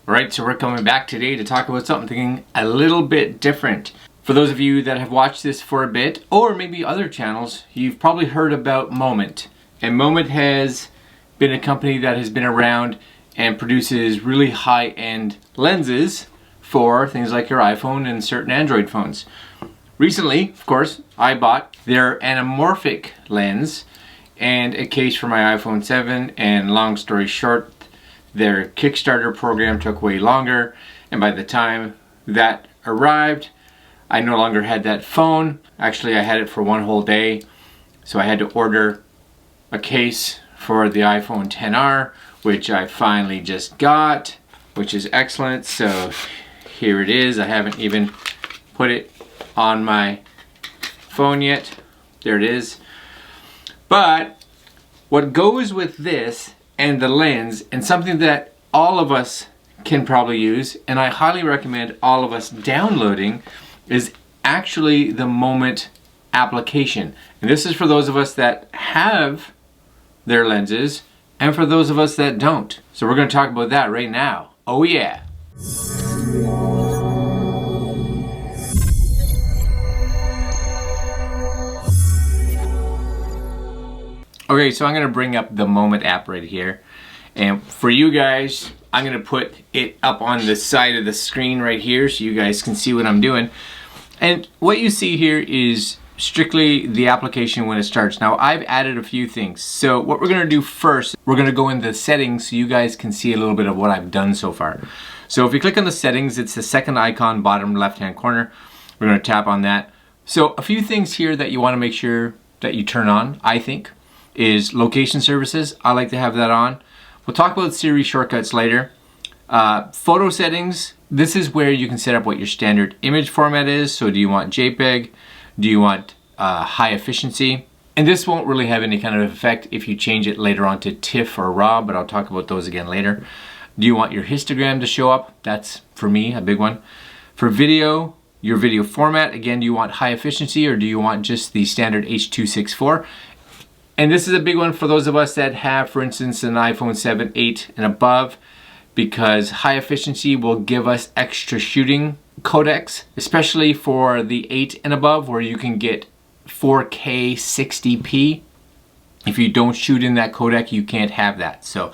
Alright, so we're coming back today to talk about something a little bit different. For those of you that have watched this for a bit, or maybe other channels, you've probably heard about Moment. And Moment has been a company that has been around and produces really high-end lenses for things like your iPhone and certain Android phones. Recently, of course, I bought their anamorphic lens and a case for my iPhone 7, and long story short, their Kickstarter program took way longer, and by the time that arrived, I no longer had that phone. Actually, I had it for one whole day, so I had to order a case for the iPhone XR, which I finally just got, which is excellent. So here it is. I haven't even put it on my phone yet. There it is. But what goes with this and the lens, and something that all of us can probably use, and I highly recommend all of us downloading, is actually the Moment application. And this is for those of us that have their lenses and for those of us that don't. So we're going to talk about that right now. Oh yeah. Okay, so I'm going to bring up the Moment app right here. And for you guys, I'm going to put it up on the side of the screen right here so you guys can see what I'm doing. And what you see here is strictly the application when it starts. Now, I've added a few things. So what we're going to do first, we're going to go into settings so you guys can see a little bit of what I've done so far. So if you click on the settings, it's the second icon, bottom left-hand corner. We're going to tap on that. So a few things here that you want to make sure that you turn on, I think, is location services. I like to have that on. We'll talk about Siri shortcuts later. Photo settings, this is where you can set up what your standard image format is. So do you want JPEG? Do you want high efficiency? And this won't really have any kind of effect if you change it later on to TIFF or RAW, but I'll talk about those again later. Do you want your histogram to show up? That's, for me, a big one. For video, your video format, again, do you want high efficiency or do you want just the standard H.264? And this is a big one for those of us that have, for instance, an iPhone 7, 8 and above, because high efficiency will give us extra shooting codecs, especially for the 8 and above, where you can get 4K 60p. If you don't shoot in that codec, you can't have that. So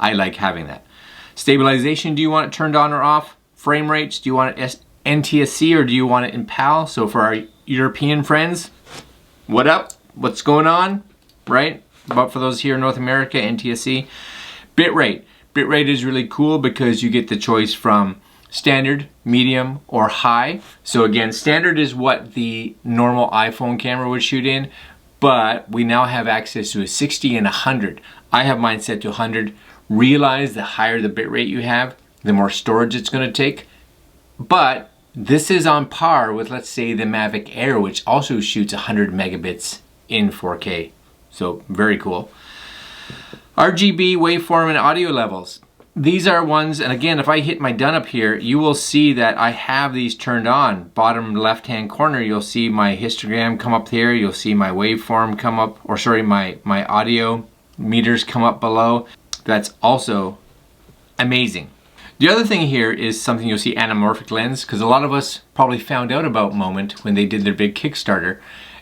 I like having that. Stabilization, do you want it turned on or off? Frame rates, do you want it NTSC or do you want it in PAL? So for our European friends, what up? What's going on? Right? But for those here in North America, NTSC. Bitrate. Bitrate is really cool because you get the choice from standard, medium, or high. So again, standard is what the normal iPhone camera would shoot in, but we now have access to a 60 and 100. I have mine set to 100. Realize the higher the bitrate you have, the more storage it's going to take. But this is on par with, let's say, the Mavic Air, which also shoots 100 megabits in 4K. So very cool. RGB, waveform, and audio levels. These are ones, and again, if I hit my done up here, you will see that I have these turned on. Bottom left-hand corner, you'll see my histogram come up here. You'll see my waveform come up, or sorry, my audio meters come up below. That's also amazing. The other thing here is something you'll see, anamorphic lens, because a lot of us probably found out about Moment when they did their big Kickstarter.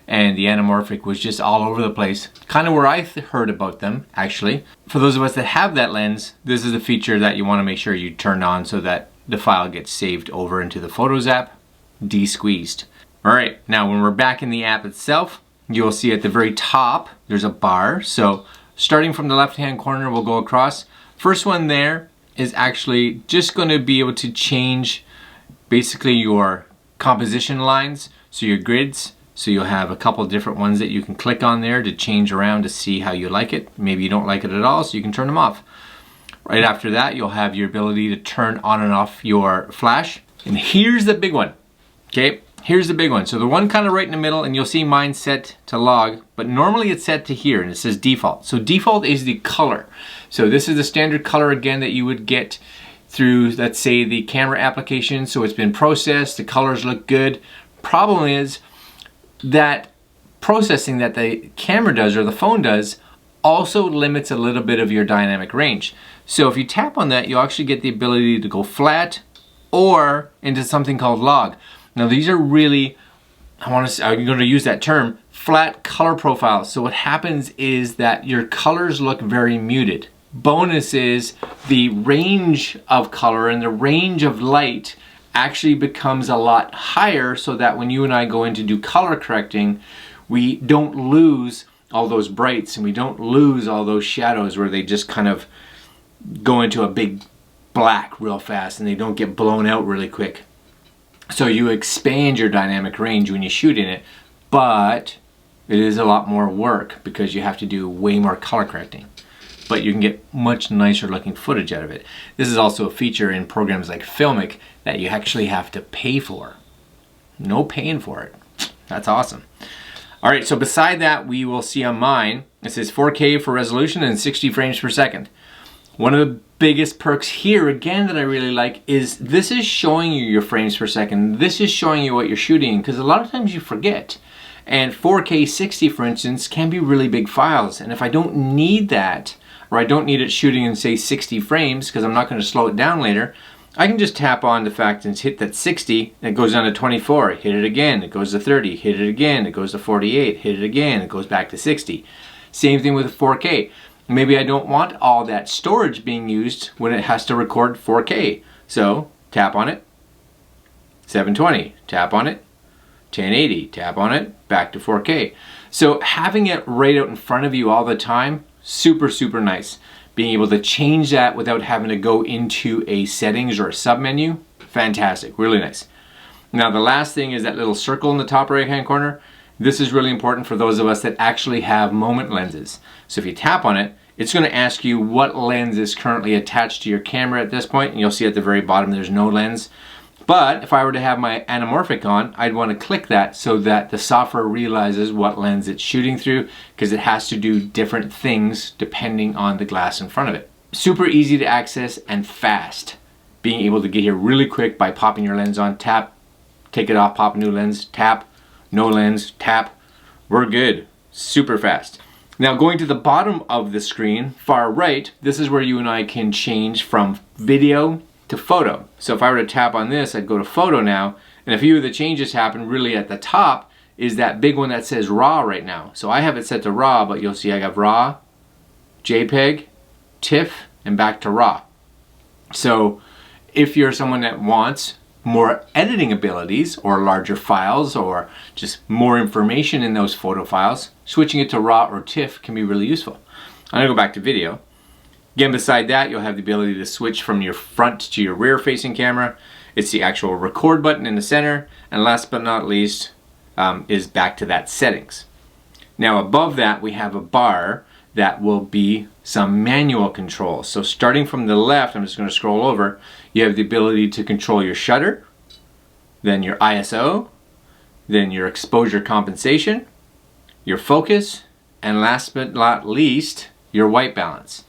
And the anamorphic was just all over the place. Kind of where I heard about them, actually. For those of us that have that lens, this is a feature that you want to make sure you turn on so that the file gets saved over into the Photos app, de-squeezed. All right, now when we're back in the app itself, you'll see at the very top, there's a bar. So starting from the left-hand corner, we'll go across. First one there is actually just going to be able to change basically your composition lines, so your grids. So you'll have a couple different ones that you can click on there to change around to see how you like it. Maybe you don't like it at all, so you can turn them off. Right after that, you'll have your ability to turn on and off your flash. And here's the big one, okay? Here's the big one. So the one kind of right in the middle, and you'll see mine set to log, but normally it's set to here, and it says default. So default is the color. So this is the standard color, again, that you would get through, let's say, the camera application. So it's been processed, the colors look good. Problem is, that processing that the camera does or the phone does also limits a little bit of your dynamic range. So if you tap on that, you'll actually get the ability to go flat or into something called log. Now these are really, I'm going to use that term, flat color profiles. So what happens is that your colors look very muted. Bonus is the range of color and the range of light actually becomes a lot higher, so that when you and I go in to do color correcting, we don't lose all those brights and we don't lose all those shadows where they just kind of go into a big black real fast and they don't get blown out really quick. So you expand your dynamic range when you shoot in it, but it is a lot more work because you have to do way more color correcting. But you can get much nicer looking footage out of it. This is also a feature in programs like Filmic that you actually have to pay for. No paying for it. That's awesome. All right, so beside that, we will see on mine, it says 4K for resolution and 60 frames per second. One of the biggest perks here, again, that I really like is this is showing you your frames per second. This is showing you what you're shooting, because a lot of times you forget. And 4K 60, for instance, can be really big files. And if I don't need that, or I don't need it shooting in, say, 60 frames, because I'm not going to slow it down later, I can just tap on the fact and hit that 60, and it goes down to 24, hit it again, it goes to 30, hit it again, it goes to 48, hit it again, it goes back to 60. Same thing with 4K. Maybe I don't want all that storage being used when it has to record 4K. So, tap on it, 720, tap on it, 1080, tap on it, back to 4K. So having it right out in front of you all the time, super, super nice. Being able to change that without having to go into a settings or a submenu, fantastic, really nice. Now the last thing is that little circle in the top right hand corner. This is really important for those of us that actually have moment lenses. So if you tap on it, it's going to ask you what lens is currently attached to your camera at this point, and you'll see at the very bottom there's no lens. But if I were to have my anamorphic on, I'd want to click that so that the software realizes what lens it's shooting through, because it has to do different things depending on the glass in front of it. Super easy to access and fast. Being able to get here really quick by popping your lens on, tap, take it off, pop a new lens, tap, no lens, tap, we're good. Super fast. Now going to the bottom of the screen, far right, this is where you and I can change from video to photo. So if I were to tap on this, I'd go to photo now, and a few of the changes happen. Really at the top is that big one that says RAW right now. So I have it set to RAW, but you'll see I have RAW, JPEG, TIFF, and back to RAW. So if you're someone that wants more editing abilities or larger files or just more information in those photo files, switching it to RAW or TIFF can be really useful. I'm gonna go back to video. Again, beside that, you'll have the ability to switch from your front to your rear facing camera. It's the actual record button in the center, and last but not least is back to that settings. Now above that, we have a bar that will be some manual controls. So starting from the left, I'm just going to scroll over, you have the ability to control your shutter, then your ISO, then your exposure compensation, your focus, and last but not least, your white balance.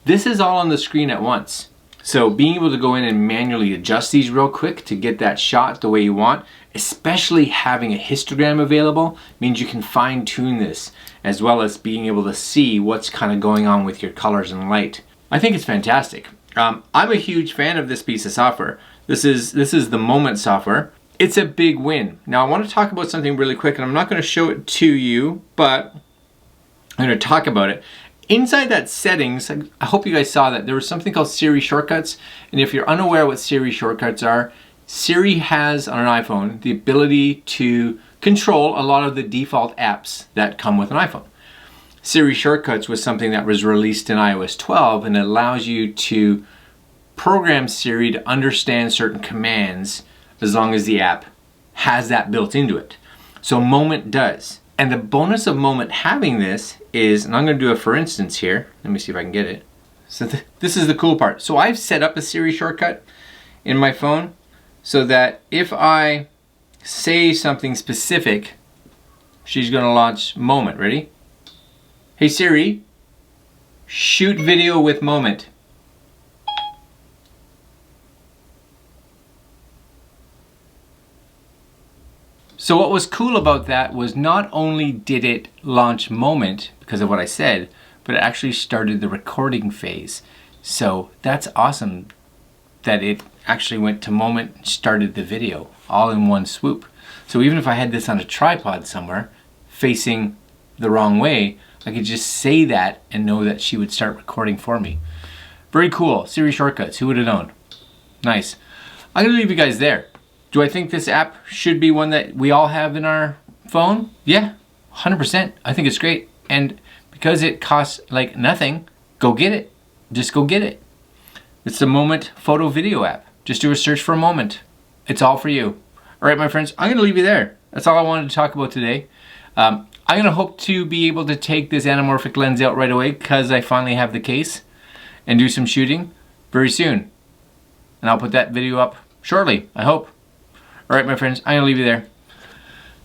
This is all on the screen at once. So being able to go in and manually adjust these real quick to get that shot the way you want, especially having a histogram available, means you can fine tune this, as well as being able to see what's kind of going on with your colors and light. I think it's fantastic. I'm a huge fan of this piece of software. This is the Moment software. It's a big win. Now I want to talk about something really quick, and I'm not going to show it to you, but I'm going to talk about it. Inside that settings, I hope you guys saw that there was something called Siri shortcuts, and if you're unaware what Siri shortcuts are, Siri has on an iPhone the ability to control a lot of the default apps that come with an iPhone. Siri shortcuts was something that was released in iOS 12, and it allows you to program Siri to understand certain commands as long as the app has that built into it. So Moment does. And the bonus of Moment having this is, and I'm going to do a for instance here. Let me see if I can get it. So this is the cool part. So I've set up a Siri shortcut in my phone so that if I say something specific, she's going to launch Moment. Ready? Hey Siri, shoot video with Moment. So what was cool about that was not only did it launch Moment because of what I said, but it actually started the recording phase. So that's awesome that it actually went to moment, started the video all in one swoop. So even if I had this on a tripod somewhere facing the wrong way, I could just say that and know that she would start recording for me. Very cool. Siri shortcuts, who would have known? Nice. I'm gonna leave you guys there. Do I think this app should be one that we all have in our phone? Yeah, 100%. I think it's great. And because it costs like nothing, go get it. Just go get it. It's the Moment photo video app. Just do a search for Moment. It's all for you. All right, my friends, I'm gonna leave you there. That's all I wanted to talk about today. I'm gonna hope to be able to take this anamorphic lens out right away because I finally have the case and do some shooting very soon. And I'll put that video up shortly, I hope. All right, my friends, I'm gonna leave you there.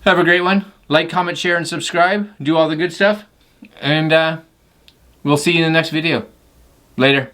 Have a great one. Like, comment, share, and subscribe. Do all the good stuff. And we'll see you in the next video. Later.